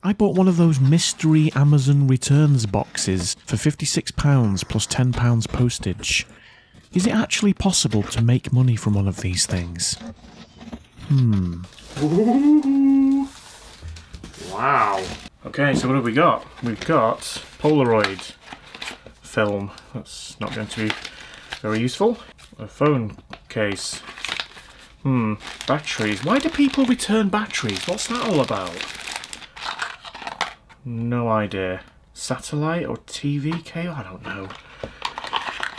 I bought one of those mystery Amazon returns boxes for £56 plus £10 postage. Is it actually possible to make money from one of these things? Ooh. Wow. Okay, so what have we got? We've got Polaroid film. That's not going to be very useful. A phone case. Batteries. Why do people return batteries? What's that all about? No idea. Satellite or TV cable? I don't know.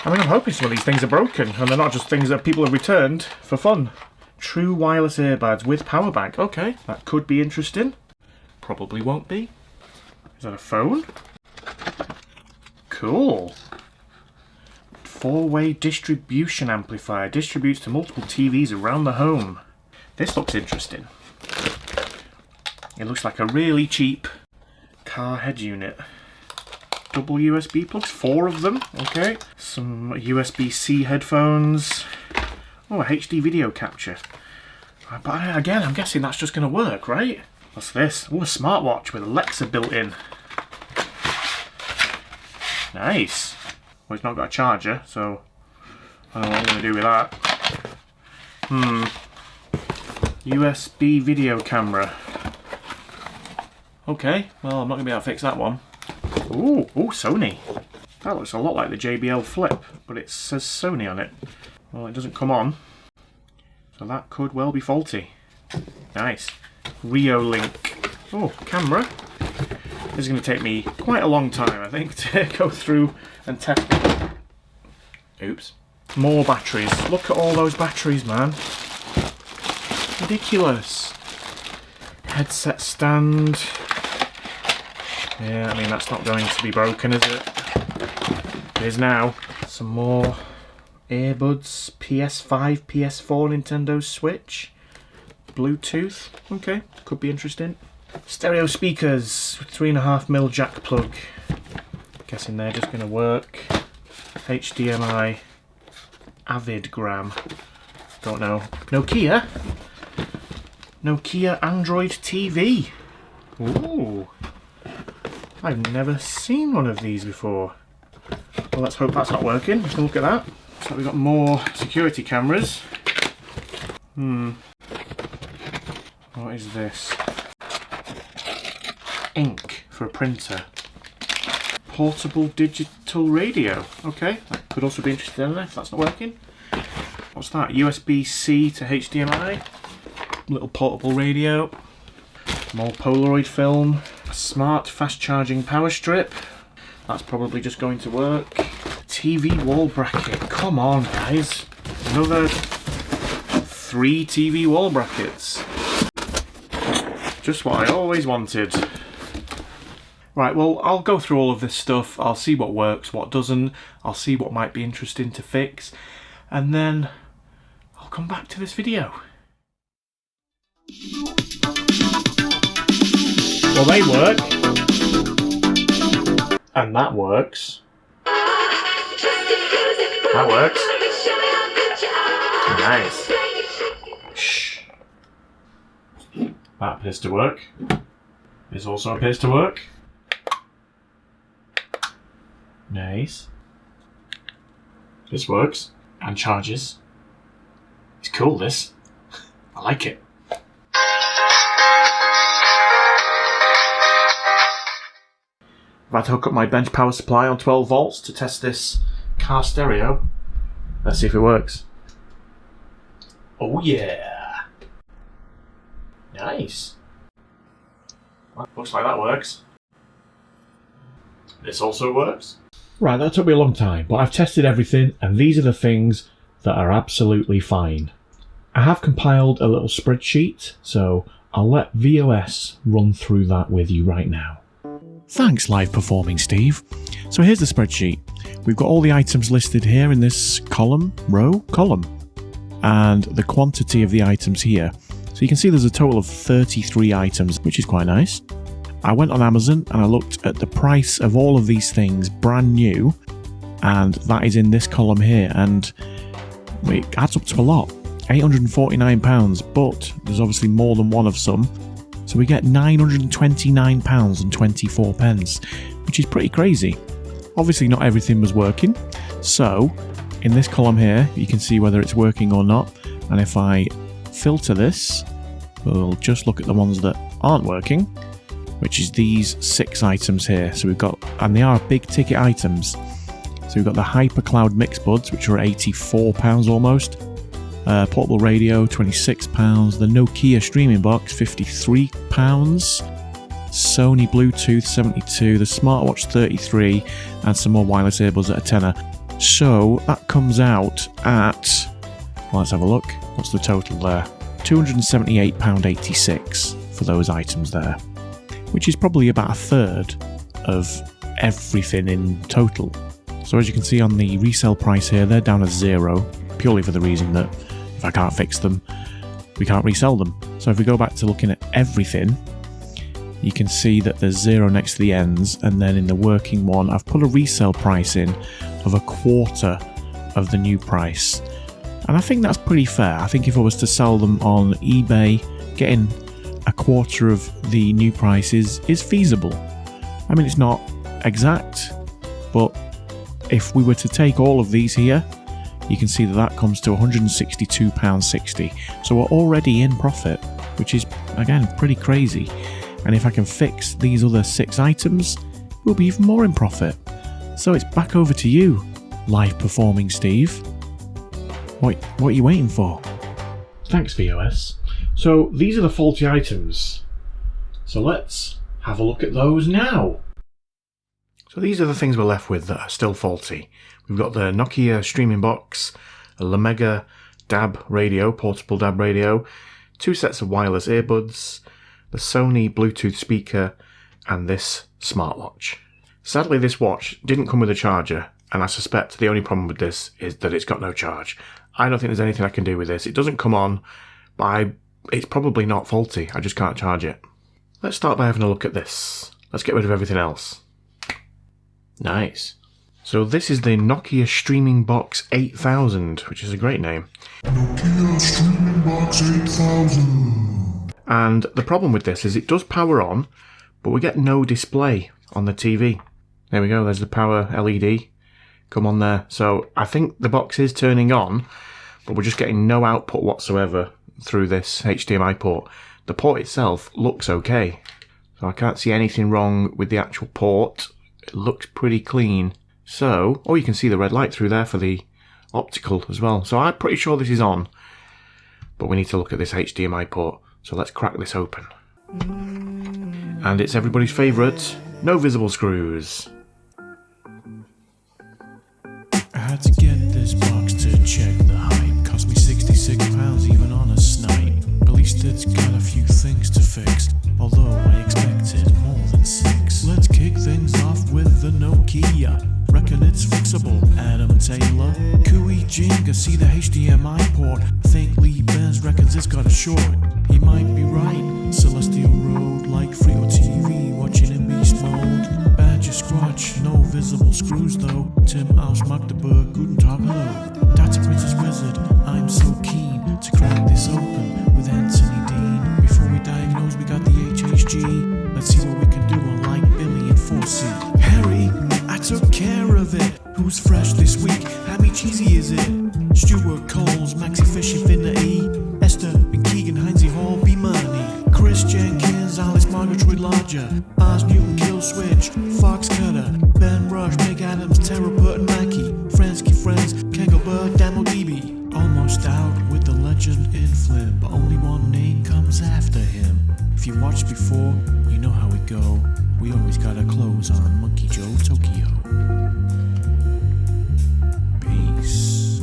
I mean, I'm hoping some of these things are broken and they're not just things that people have returned for fun. True wireless earbuds with power bank. Okay, that could be interesting. Probably won't be. Is that a phone? Cool. 4-way distribution amplifier. Distributes to multiple TVs around the home. This looks interesting. It looks like a really cheap car head unit. Double USB plugs, 4 of them. Okay. Some USB-C headphones. Oh, a HD video capture. But again, I'm guessing that's just going to work, right? What's this? Oh, a smartwatch with Alexa built in. Nice. Well, it's not got a charger, so I don't know what I'm going to do with that. USB video camera. Okay, well, I'm not going to be able to fix that one. Ooh, Sony. That looks a lot like the JBL Flip, but it says Sony on it. Well, it doesn't come on, so that could well be faulty. Nice. Rio Link. Oh, camera. This is going to take me quite a long time, I think, to go through and test it. Oops. More batteries. Look at all those batteries, man. Ridiculous. Headset stand. Yeah, I mean, that's not going to be broken, is it? It is now. Some more earbuds. PS5, PS4, Nintendo Switch. Bluetooth. Okay, could be interesting. Stereo speakers. 3.5mm jack plug. Guessing they're just going to work. HDMI. Avidgram. Don't know. Nokia. Nokia Android TV. Ooh. I've never seen one of these before. Well, let's hope that's not working. Let's look at that. So we've got more security cameras. What is this? Ink for a printer. Portable digital radio. Okay, that could also be interesting if that's not working. What's that? USB-C to HDMI. Little portable radio. More Polaroid film. A smart fast charging power strip. That's probably just going to work. TV wall bracket. Come on, guys. Another 3 TV wall brackets. Just what I always wanted. Right, well, I'll go through all of this stuff. I'll see what works, what doesn't. I'll see what might be interesting to fix. And then I'll come back to this video. Well, they work. And that works. That works. Nice. Shh. That appears to work. This also appears to work. Nice. This works. And charges. It's cool, this. I like it. I've had to hook up my bench power supply on 12 volts to test this car stereo. Let's see if it works. Oh yeah! Nice. Well, looks like that works. This also works. Right, that took me a long time, but I've tested everything and these are the things that are absolutely fine. I have compiled a little spreadsheet, so I'll let VOS run through that with you right now. Thanks, live performing Steve. So here's the spreadsheet. We've got all the items listed here in this column, and the quantity of the items here. So you can see there's a total of 33 items, which is quite nice. I went on Amazon and I looked at the price of all of these things brand new, and that is in this column here, and it adds up to a lot. £849, but there's obviously more than one of some. So we get £929.24, which is pretty crazy. Obviously not everything was working, so in this column here you can see whether it's working or not, and if I filter this, we'll just look at the ones that aren't working, which is these 6 items here. So we've got, and they are big ticket items, so we've got the HyperCloud mix buds, which are £84 almost, portable radio £26, the Nokia streaming box £53, Sony Bluetooth £72, the smartwatch £33, and some more wireless earbuds at a tenner. So that comes out at, well, let's have a look, what's the total there? £278.86 for those items there, which is probably about a third of everything in total. So as you can see on the resale price here, they're down as 0, purely for the reason that if I can't fix them, we can't resell them. So if we go back to looking at everything, you can see that there's 0 next to the ends, and then in the working one, I've put a resale price in of a quarter of the new price. And I think that's pretty fair. I think if I was to sell them on eBay, getting a quarter of the new price is feasible. I mean, it's not exact, but if we were to take all of these here, you can see that that comes to £162.60. So we're already in profit, which is, again, pretty crazy. And if I can fix these other 6 items, we'll be even more in profit. So it's back over to you, live performing Steve. What are you waiting for? Thanks, VOS. So these are the faulty items. So let's have a look at those now. So these are the things we're left with that are still faulty. We've got the Nokia streaming box, a LeMega DAB radio, portable DAB radio, 2 sets of wireless earbuds, the Sony Bluetooth speaker, and this smartwatch. Sadly, this watch didn't come with a charger, and I suspect the only problem with this is that it's got no charge. I don't think there's anything I can do with this. It doesn't come on, but it's probably not faulty. I just can't charge it. Let's start by having a look at this. Let's get rid of everything else. Nice. So this is the Nokia Streaming Box 8000, which is a great name. Nokia Streaming Box 8000. And the problem with this is it does power on, but we get no display on the TV. There we go, there's the power LED. Come on there. So I think the box is turning on, but we're just getting no output whatsoever through this HDMI port. The port itself looks okay. So I can't see anything wrong with the actual port. It looks pretty clean. So, oh, you can see the red light through there for the optical as well. So I'm pretty sure this is on, but we need to look at this HDMI port. So let's crack this open. And it's everybody's favourite, no visible screws. I had to get this box to check the hype. Cost me £66 even on a snipe. At least it's got a few things to fix, although I expected more than 6. Let's kick things off with the Nokia. Reckon it's fixable. Adam Taylor, Kui Jinga, see the HDMI port. Think Lee Benz reckons it's got a short. He might be right. Celestial Road, like Frio TV, watching in beast mode. Badger Squatch, no visible screws though. Tim Aus Magdeburg, guten Tag, hello. Data Princess Wizard, I'm so keen to crack this open with Anthony Dean. Before we diagnose, we got the HHG. Let's see what we can do unlike Billy and 4C. Harry, I took care of it. Who's fresh this week? How many cheesy is it? Stuart Coles, Maxi Fish, Finna E, Esther and Keegan, Heinzie Hall, B Money, Chris Jenkins, Alice Margaret, Troy Larger, Ars Newton, Kill Switch, Fox Cutter, Ben Rush, Meg Adams, Tara Purt and Mackie, Fransky Friends, Kegelberg, Damo DB. Almost out with the legend in Flynn, but only one name comes after him. If you watched before, you know how we go. We always gotta close on Monkey Joe Tokyo. Peace.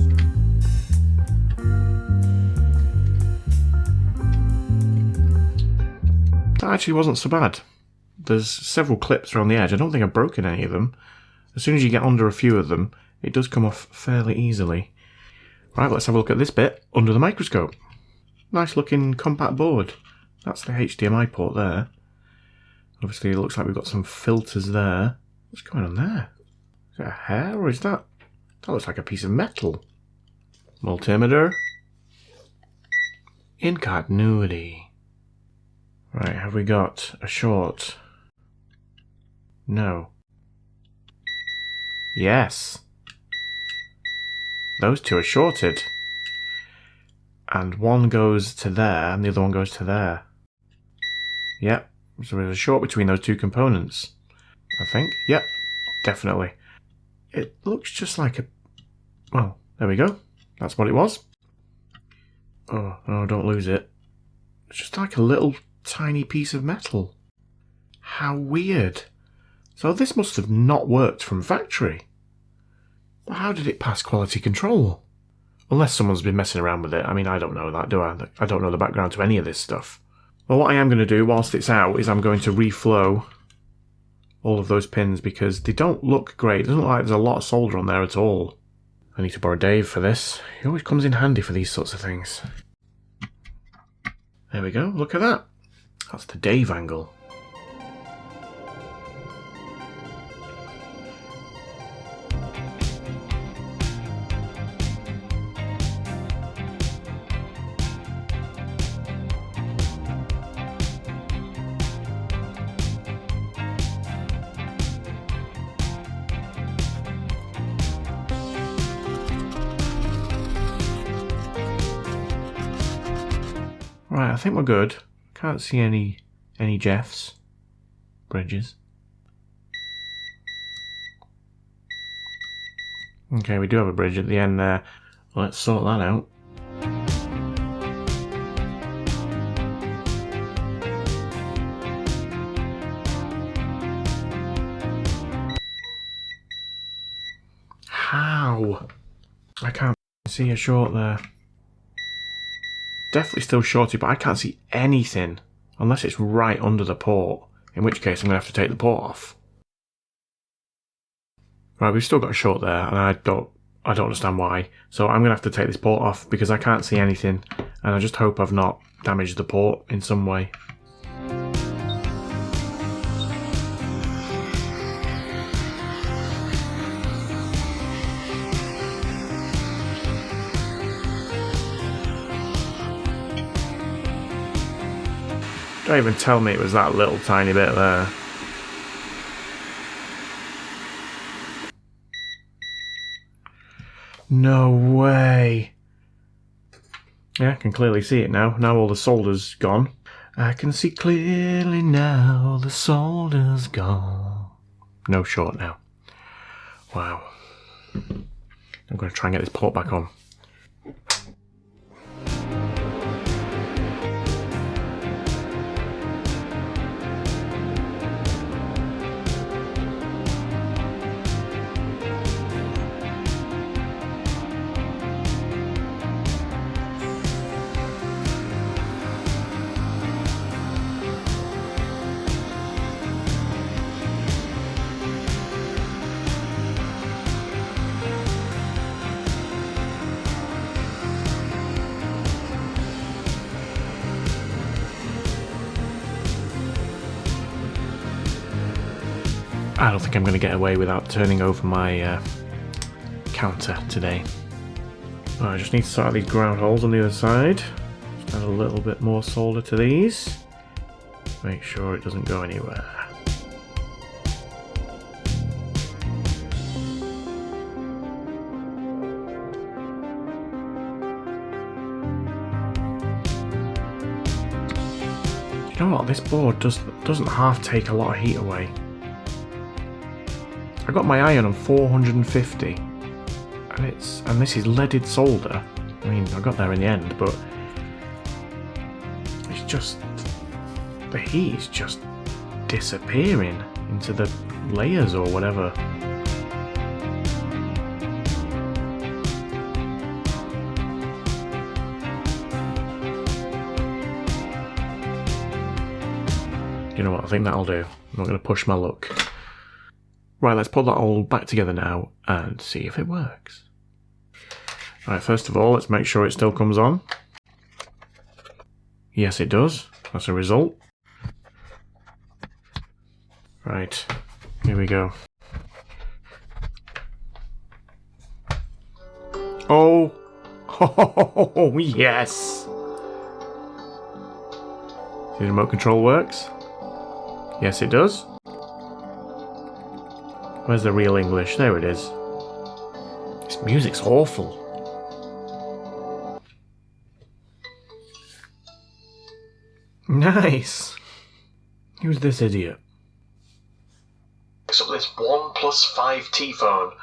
That actually wasn't so bad. There's several clips around the edge. I don't think I've broken any of them. As soon as you get under a few of them, it does come off fairly easily. Right, let's have a look at this bit under the microscope. Nice looking compact board. That's the HDMI port there. Obviously it looks like we've got some filters there. What's going on there? Is that a hair or is that... That looks like a piece of metal. Multimeter. In continuity. Right, have we got a short? No. Yes. Those two are shorted. And one goes to there, and the other one goes to there. Yep, so there's a short between those two components. I think. Yep, definitely. It looks just like a... Well, there we go. That's what it was. Oh, no, don't lose it. It's just like a little tiny piece of metal. How weird. So this must have not worked from factory. But how did it pass quality control? Unless someone's been messing around with it. I mean, I don't know that, do I? I don't know the background to any of this stuff. Well, what I am going to do whilst it's out is I'm going to reflow all of those pins because they don't look great. It doesn't look like there's a lot of solder on there at all. I need to borrow Dave for this. He always comes in handy for these sorts of things. There we go, look at that. That's the Dave angle. Right, I think we're good. Can't see any Jeffs. Bridges. Okay, we do have a bridge at the end there. Let's sort that out. How? I can't see a short there. Definitely still shorted, but I can't see anything unless it's right under the port, in which case I'm going to have to take the port off. Right, we've still got a short there, and I don't understand why. So I'm going to have to take this port off because I can't see anything, and I just hope I've not damaged the port in some way. Don't even tell me it was that little tiny bit there. No way. Yeah, I can clearly see it now. Now all the solder's gone. I can see clearly now the solder's gone. No short now. Wow. I'm going to try and get this port back on. I don't think I'm going to get away without turning over my counter today. I just need to sort out these ground holes on the other side. Just add a little bit more solder to these. Make sure it doesn't go anywhere. You know what? This board doesn't half take a lot of heat away. I got my iron on 450, and this is leaded solder. I mean, I got there in the end, but it's just the heat is just disappearing into the layers or whatever. You know what? I think that'll do. I'm not going to push my luck. Right, let's put that all back together now and see if it works. Right, first of all, let's make sure it still comes on. Yes, it does. That's a result. Right, here we go. Oh! Oh, yes! The remote control works. Yes, it does. Where's the real English? There it is. This music's awful. Nice. Who's this idiot? Picks up this OnePlus 5T phone.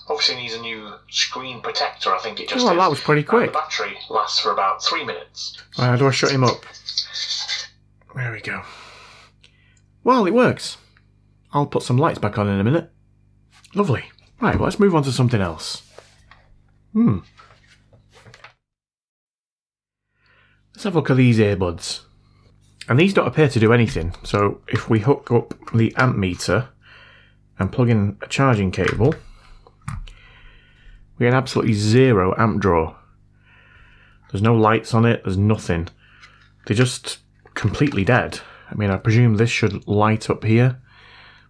Obviously needs a new screen protector, I think it just is. That was pretty quick. And the battery lasts for about 3 minutes. How do I shut him up? There we go. Well, it works. I'll put some lights back on in a minute. Lovely. Right, well, let's move on to something else. Let's have a look at these earbuds. And these don't appear to do anything. So if we hook up the amp meter and plug in a charging cable, we get absolutely 0 amp draw. There's no lights on it, there's nothing. They're just completely dead. I mean, I presume this should light up here,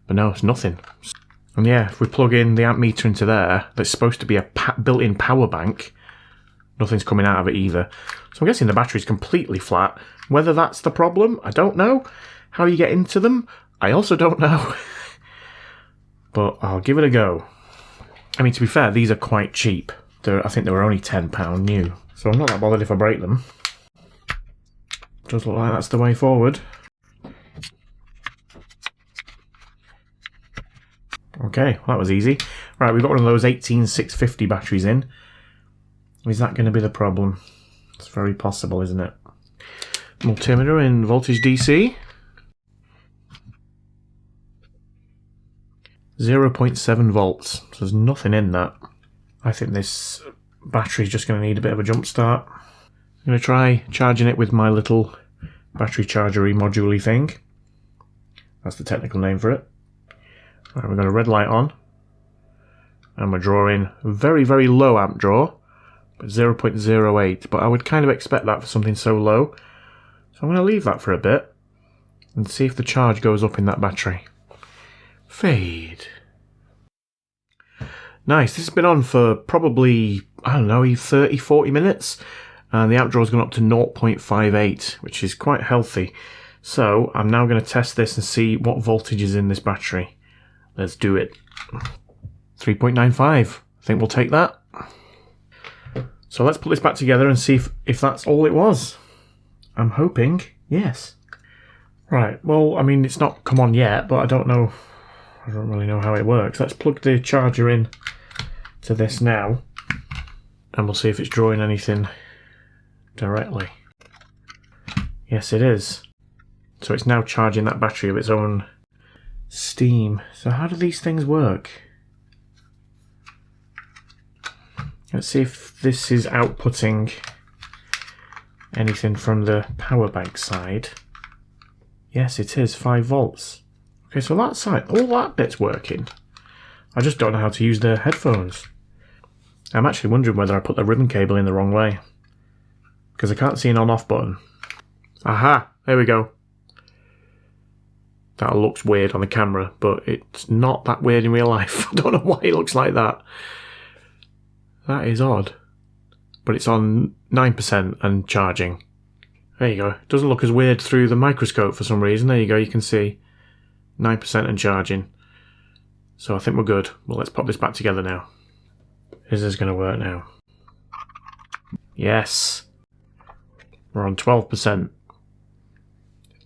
but no, it's nothing. And yeah, if we plug in the amp meter into there, that's supposed to be a built-in power bank, nothing's coming out of it either. So I'm guessing the battery's completely flat. Whether that's the problem, I don't know. How you get into them, I also don't know. But I'll give it a go. I mean, to be fair, these are quite cheap. I think they were only £10 new. So I'm not that bothered if I break them. Does look like that's the way forward. Okay, well, that was easy. Right, we've got one of those 18650 batteries in. Is that going to be the problem? It's very possible, isn't it? Multimeter in voltage DC. 0.7 volts. So there's nothing in that. I think this battery's just going to need a bit of a jump start. I'm going to try charging it with my little battery chargery module-y thing. That's the technical name for it. Right, we've got a red light on. And we're drawing very, very low amp draw. But 0.08. But I would kind of expect that for something so low. So I'm going to leave that for a bit. And see if the charge goes up in that battery. Fade. Nice. This has been on for probably, I don't know, 30, 40 minutes. And the amp draw's gone up to 0.58, which is quite healthy. So I'm now going to test this and see what voltage is in this battery. Let's do it. 3.95. I think we'll take that. So let's put this back together and see if that's all it was. I'm hoping yes. Right, well, I mean, it's not come on yet, but I don't know. I don't really know how it works. Let's plug the charger in to this now. And we'll see if it's drawing anything directly. Yes, it is. So it's now charging that battery of its own steam. So how do these things work? Let's see if this is outputting anything from the power bank side. Yes, it is 5 volts. Okay, so that side, all that bit's working. I just don't know how to use the headphones. I'm actually wondering whether I put the ribbon cable in the wrong way, because I can't see an on-off button. Aha, there we go. That looks weird on the camera, but it's not that weird in real life. I don't know why it looks like that. That is odd. But it's on 9% and charging. There you go. It doesn't look as weird through the microscope for some reason. There you go, you can see 9% and charging. So I think we're good. Well, let's pop this back together now. Is this going to work now? Yes. We're on 12%.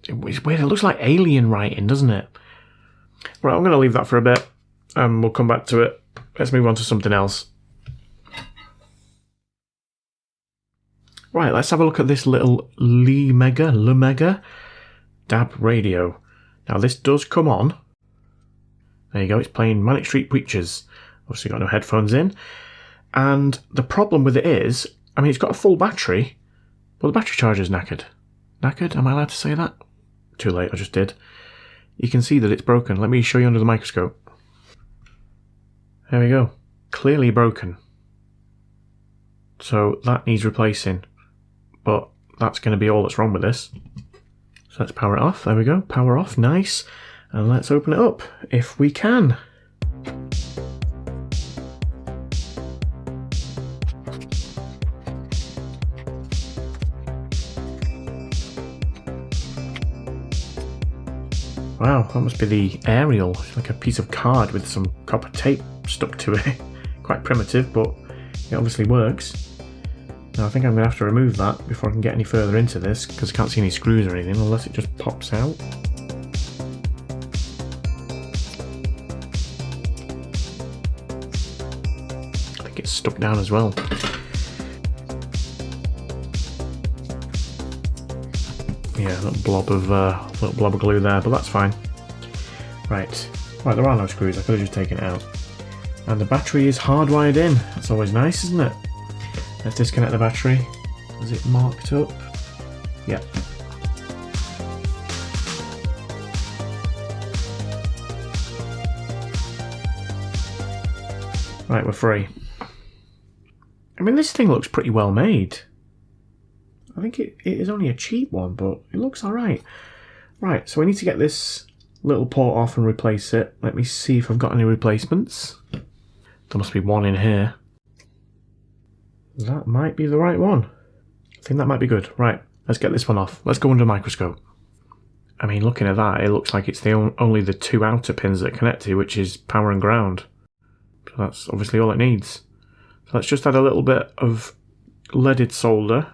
It's weird, it looks like alien writing, doesn't it? Right, I'm going to leave that for a bit and we'll come back to it. Let's move on to something else. Right, let's have a look at this little LeMega DAB radio. Now this does come on. There you go, it's playing Manic Street Preachers. Obviously got no headphones in. And the problem with it is, I mean, it's got a full battery, but the battery charger's knackered. Knackered? Am I allowed to say that? Too late, I just did. You can see that it's broken. Let me show you under the microscope. There we go. Clearly broken. So that needs replacing. But that's going to be all that's wrong with this. So let's power it off. There we go. Power off. Nice. And let's open it up if we can. Wow, that must be the aerial, like a piece of card with some copper tape stuck to it. Quite primitive, but it obviously works. Now I think I'm going to have to remove that before I can get any further into this, because I can't see any screws or anything, unless it just pops out. I think it's stuck down as well. Yeah, a little blob of glue there, but that's fine. Right, there are no screws. I could have just taken it out. And the battery is hardwired in. That's always nice, isn't it? Let's disconnect the battery. Is it marked up? Yeah. Right, we're free. I mean, this thing looks pretty well made. I think it is only a cheap one, but it looks alright. Right, so we need to get this little port off and replace it. Let me see if I've got any replacements. There must be one in here. That might be the right one. I think that might be good. Right, let's get this one off. Let's go under a microscope. I mean, looking at that, it looks like it's only the two outer pins that connect to, which is power and ground. So that's obviously all it needs. So let's just add a little bit of leaded solder.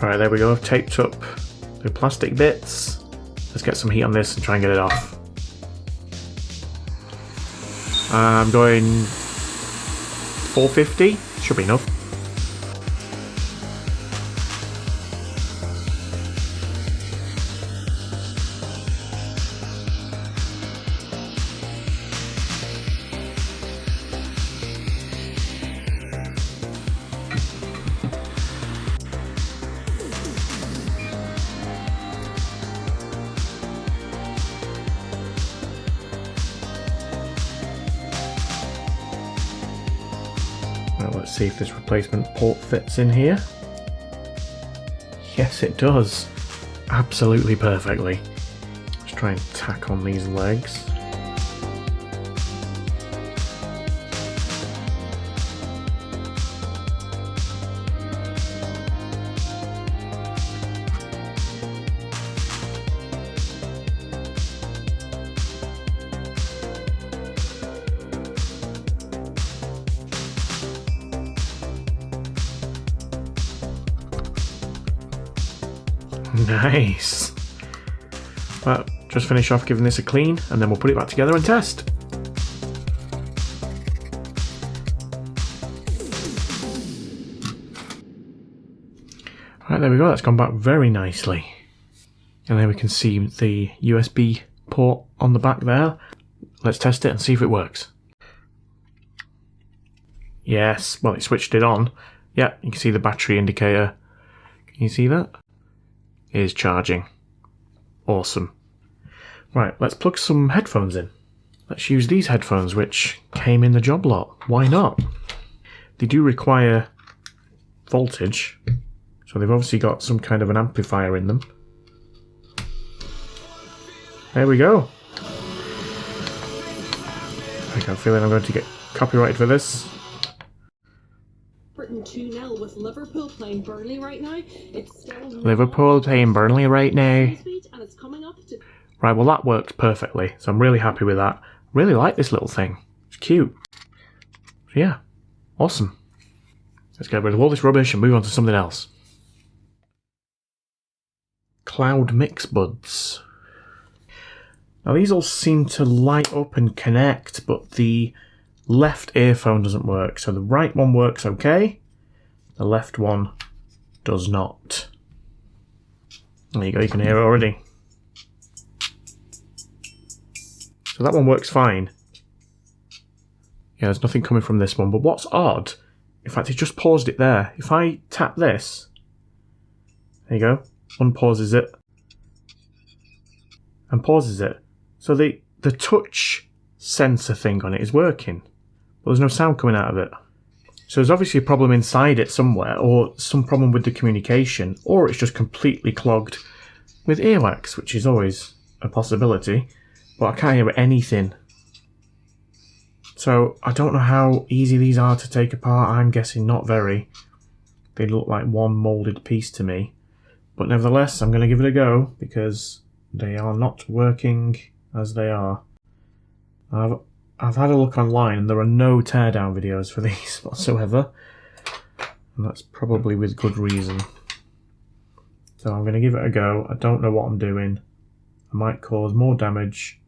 Alright, there we go. I've taped up the plastic bits. Let's get some heat on this and try and get it off. I'm going 450. Should be enough. Now let's see if this replacement port fits in here. Yes, it does. Absolutely perfectly. Let's try and tack on these legs. Nice. Well, just finish off giving this a clean and then we'll put it back together and test. Right, there we go, that's gone back very nicely. And then we can see the USB port on the back there. Let's test it and see if it works. Yes, well, it switched it on. Yeah, you can see the battery indicator. Can you see that? It is charging. Awesome. Right, let's plug some headphones in. Let's use these headphones, which came in the job lot. Why not? They do require voltage, so they've obviously got some kind of an amplifier in them. There we go. I got a feeling I'm going to get copyrighted for this. Britain 2-0 with Liverpool playing Burnley right now. It's still Liverpool playing Burnley right now. and it's coming up to Right, well that worked perfectly, so I'm really happy with that. Really like this little thing. It's cute. So yeah, awesome. Let's get rid of all this rubbish and move on to something else. Cloud Mix Buds. Now these all seem to light up and connect, but the left earphone doesn't work. So the right one works okay, the left one does not. There you go, you can hear it already. So that one works fine. Yeah, there's nothing coming from this one, but what's odd, in fact it just paused it there. If I tap this, there you go, unpauses it, and pauses it. So the touch sensor thing on it is working, but there's no sound coming out of it. So there's obviously a problem inside it somewhere, or some problem with the communication, or it's just completely clogged with earwax, which is always a possibility, but I can't hear anything. So I don't know how easy these are to take apart. I'm guessing not very. They look like one moulded piece to me. But nevertheless, I'm going to give it a go because they are not working as they are. I've had a look online and there are no teardown videos for these whatsoever. And that's probably with good reason. So I'm going to give it a go. I don't know what I'm doing. I might cause more damage.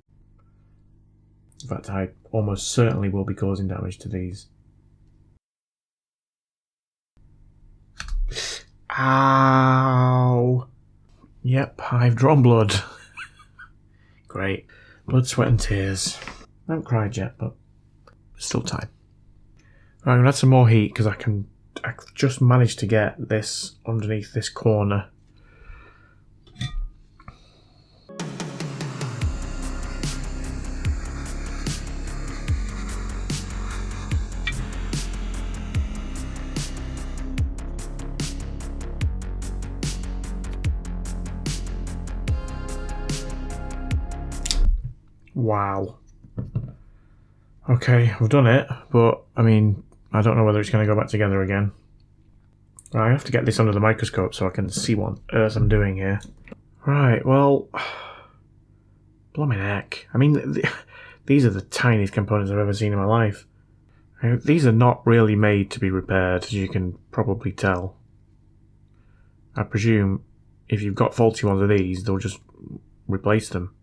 In fact, I almost certainly will be causing damage to these. Ow! Yep, I've drawn blood. Great. Blood, sweat and tears. I haven't cried yet, but still time. Right, I'm going to add some more heat because I just managed to get this underneath this corner. Wow. Okay, I've done it, but I mean, I don't know whether it's going to go back together again. Right, I have to get this under the microscope so I can see what on earth I'm doing here. Right, well, blooming heck. I mean, these are the tiniest components I've ever seen in my life. These are not really made to be repaired, as you can probably tell. I presume if you've got faulty ones of these, they'll just replace them.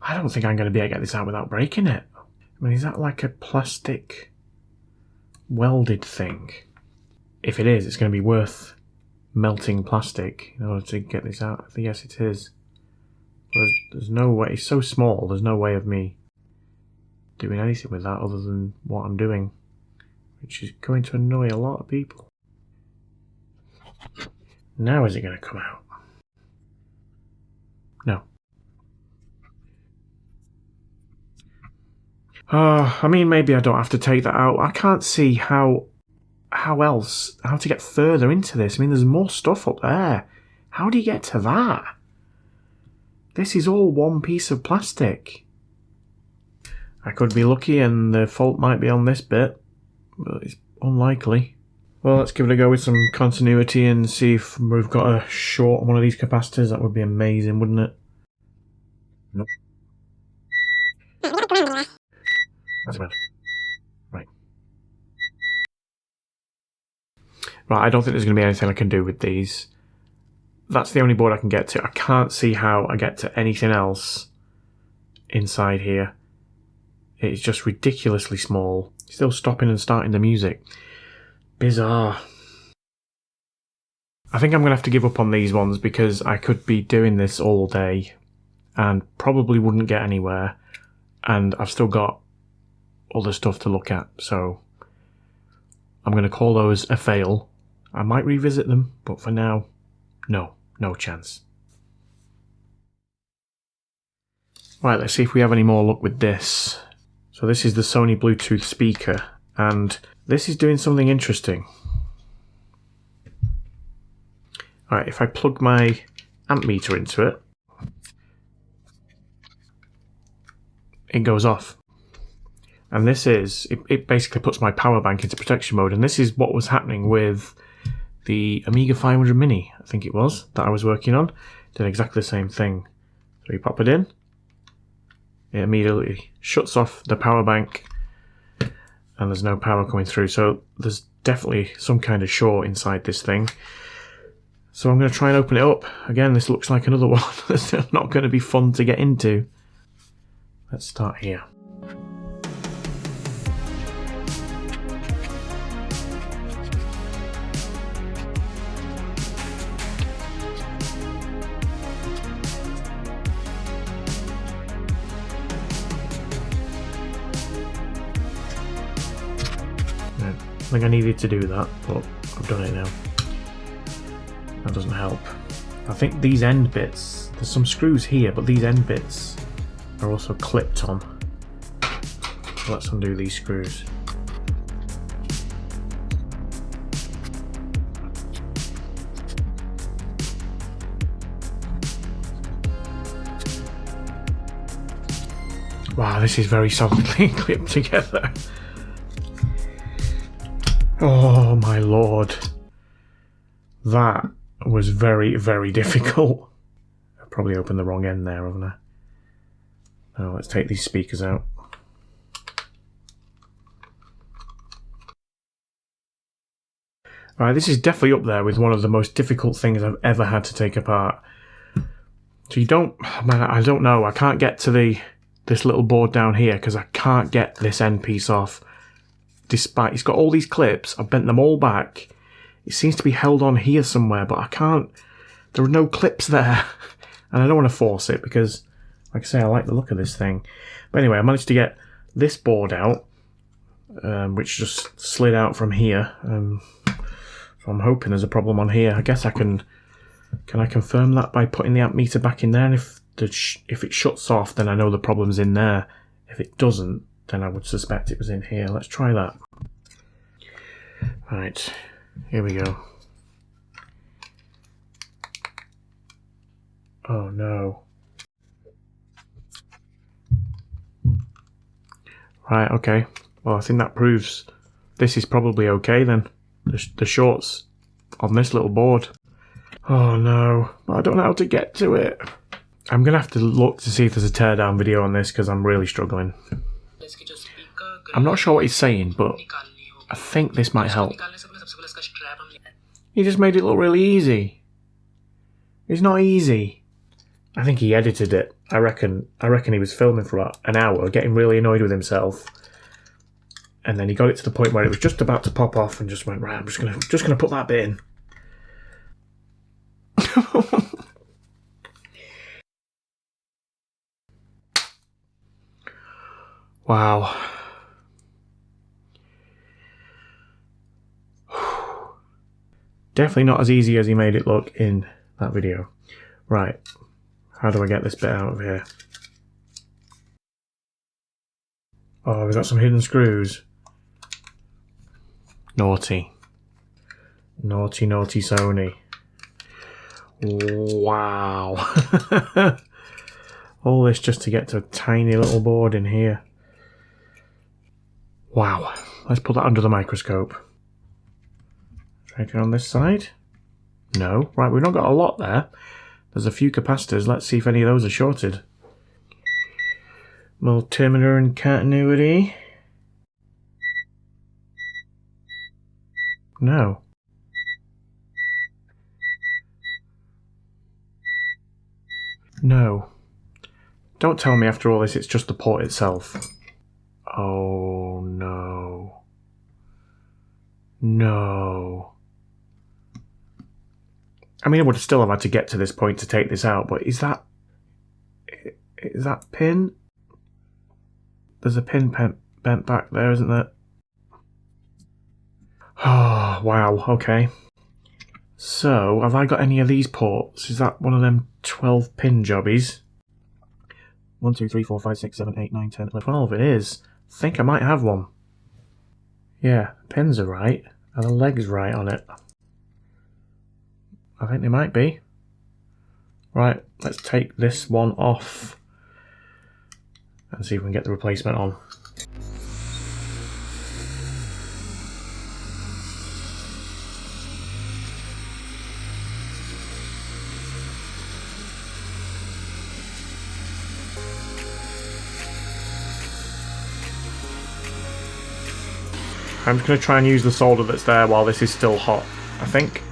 I don't think I'm going to be able to get this out without breaking it. I mean, is that like a plastic welded thing? If it is, it's going to be worth melting plastic in order to get this out. Yes, it is. But there's no way. It's so small, there's no way of me doing anything with that other than what I'm doing, which is going to annoy a lot of people. Now is it going to come out? No. I mean, maybe I don't have to take that out. I can't see how to get further into this. I mean, there's more stuff up there. How do you get to that? This is all one piece of plastic. I could be lucky and the fault might be on this bit, but it's unlikely. Well, let's give it a go with some continuity and see if we've got a short on one of these capacitors. That would be amazing, wouldn't it? Nope. That's bad. Right. Right, I don't think there's going to be anything I can do with these. That's the only board I can get to. I can't see how I get to anything else inside here. It's just ridiculously small. Still stopping and starting the music. Bizarre. I think I'm going to have to give up on these ones because I could be doing this all day and probably wouldn't get anywhere. And I've still got other stuff to look at, so I'm going to call those a fail. I might revisit them, but for now, no chance. Right, let's see if we have any more luck with this. So this is the Sony Bluetooth speaker, and this is doing something interesting. Alright, if I plug my amp meter into it, it goes off. And this is, it basically puts my power bank into protection mode, and this is what was happening with the Amiga 500 Mini, I think it was, that I was working on. Did exactly the same thing. So you pop it in, it immediately shuts off the power bank, and there's no power coming through. So there's definitely some kind of short inside this thing. So I'm going to try and open it up. Again, this looks like another one that's not going to be fun to get into. Let's start here. I think I needed to do that, but I've done it now. That doesn't help. I think these end bits, there's some screws here, but these end bits are also clipped on. So let's undo these screws. Wow, Ah, this is very solidly clipped together. Oh my lord. That was very, very difficult. I probably opened the wrong end there, haven't I? Oh, let's take these speakers out. Alright, this is definitely up there with one of the most difficult things I've ever had to take apart. So you don't... Man, I don't know. I can't get to this little board down here because I can't get this end piece off. Despite... It's got all these clips. I've bent them all back. It seems to be held on here somewhere, but I can't... There are no clips there. And I don't want to force it because, like I say, I like the look of this thing. But anyway, I managed to get this board out, which just slid out from here. So I'm hoping there's a problem on here. I guess I can I confirm that by putting the amp meter back in there? And if it shuts off, then I know the problem's in there. If it doesn't, then I would suspect it was in here. Let's try that. Right, here we go. Oh no. Right, okay. Well, I think that proves this is probably okay then. The shorts on this little board. Oh no, I don't know how to get to it. I'm going to have to look to see if there's a teardown video on this because I'm really struggling. I'm not sure what he's saying, but I think this might help. He just made it look really easy. It's not easy. I think he edited it. I reckon he was filming for about an hour, getting really annoyed with himself. And then he got it to the point where it was just about to pop off and just went, right, I'm just gonna put that bit in. Wow. Definitely not as easy as he made it look in that video. Right. How do I get this bit out of here? Oh, we've got some hidden screws. Naughty. Naughty, naughty Sony. Wow. All this just to get to a tiny little board in here. Wow. Let's put that under the microscope. Anything on this side? No. Right, we've not got a lot there. There's a few capacitors. Let's see if any of those are shorted. Multimeter and continuity. No. No. Don't tell me after all this it's just the port itself. Oh no. No. I mean, I would still have had to get to this point to take this out, but is that pin? There's a pin bent back there, isn't there? Oh, wow, okay. So, have I got any of these ports? Is that one of them 12 pin jobbies? 1, 2, 3, 4, 5, 6, 7, 8, 9, 10, 11, 12. It is. I think I might have one. Yeah, pins are right. Are the legs right on it? I think they might be. Right, let's take this one off and see if we can get the replacement on. I'm just going to try and use the solder that's there while this is still hot, I think.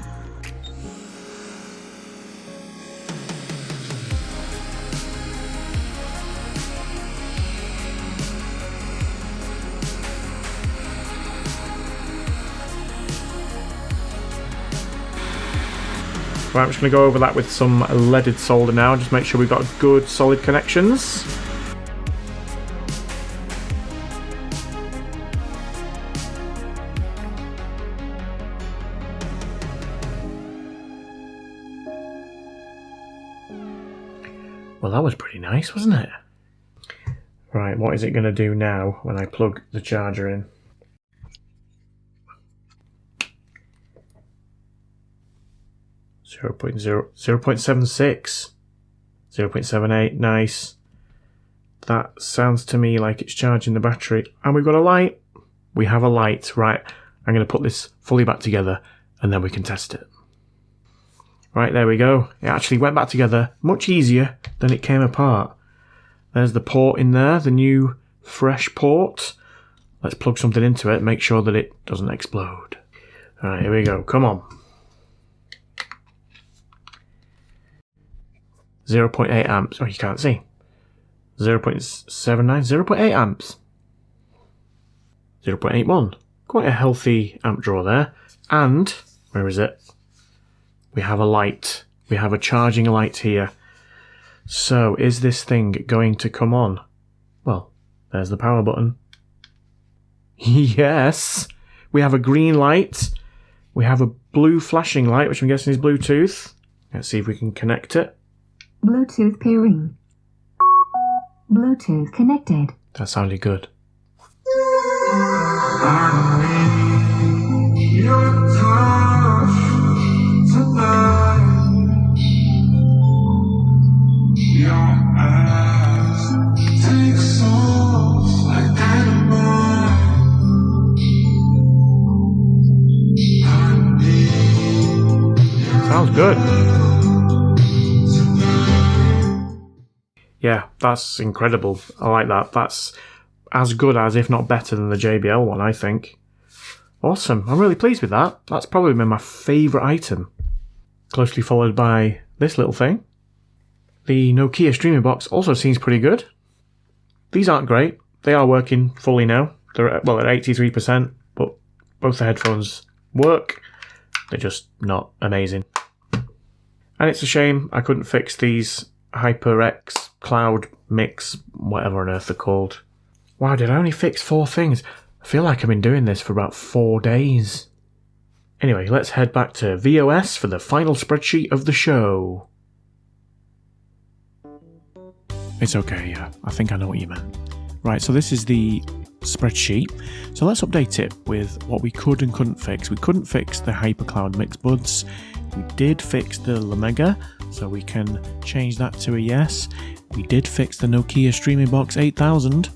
Right, I'm just going to go over that with some leaded solder now, just make sure we've got good solid connections. Well, that was pretty nice, wasn't it? Right, what is it going to do now when I plug the charger in? .0.76, 0.78, nice. That sounds to me like it's charging the battery. And we've got a light. We have a light. Right, I'm going to put this fully back together and then we can test it. Right, there we go. It actually went back together much easier than it came apart. There's the port in there, the new fresh port. Let's plug something into it, make sure that it doesn't explode. Alright, here we go. Come on. 0.8 amps. Oh, you can't see. 0.79, 0.8 amps. 0.81. Quite a healthy amp draw there. And, where is it? We have a light. We have a charging light here. So, is this thing going to come on? Well, there's the power button. Yes! We have a green light. We have a blue flashing light, which I'm guessing is Bluetooth. Let's see if we can connect it. Bluetooth pairing. Bluetooth connected. That sounded good. Sounds good. Yeah, that's incredible. I like that. That's as good as, if not better than the JBL one, I think. Awesome. I'm really pleased with that. That's probably been my favourite item. Closely followed by this little thing. The Nokia streaming box also seems pretty good. These aren't great. They are working fully now. They're at 83%, but both the headphones work. They're just not amazing. And it's a shame I couldn't fix these HyperX Cloud Mix, whatever on earth they're called. Wow, did I only fix 4 things? I feel like I've been doing this for about 4 days. Anyway, let's head back to VOS for the final spreadsheet of the show. It's okay, yeah. I think I know what you meant. Right, so this is the spreadsheet. So let's update it with what we could and couldn't fix. We couldn't fix the HyperCloud Mix Buds. We did fix the LeMega, so we can change that to a yes. We did fix the Nokia Streaming Box 8000.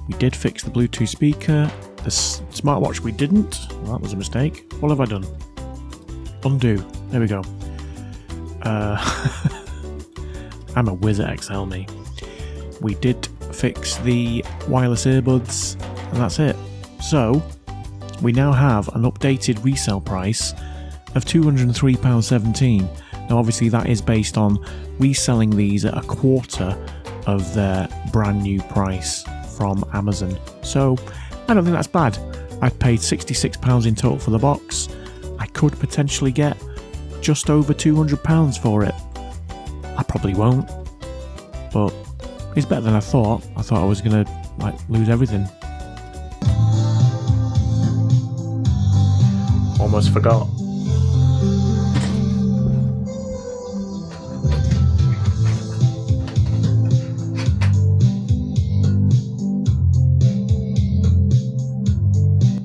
We did fix the Bluetooth speaker. The smartwatch we didn't. Well, that was a mistake. What have I done? Undo. There we go. I'm a whiz at Excel, me. We did fix the wireless earbuds, and that's it. So, we now have an updated resale price of £203.17. Now, obviously, that is based on reselling these at a quarter of their brand new price from Amazon. So, I don't think that's bad. I've paid £66 in total for the box. I could potentially get just over £200 for it. I probably won't, but it's better than I thought. I thought I was gonna lose everything. Almost forgot.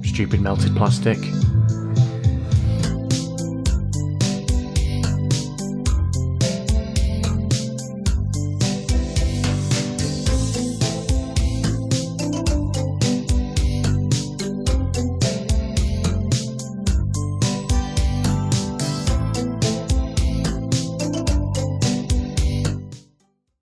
Stupid melted plastic.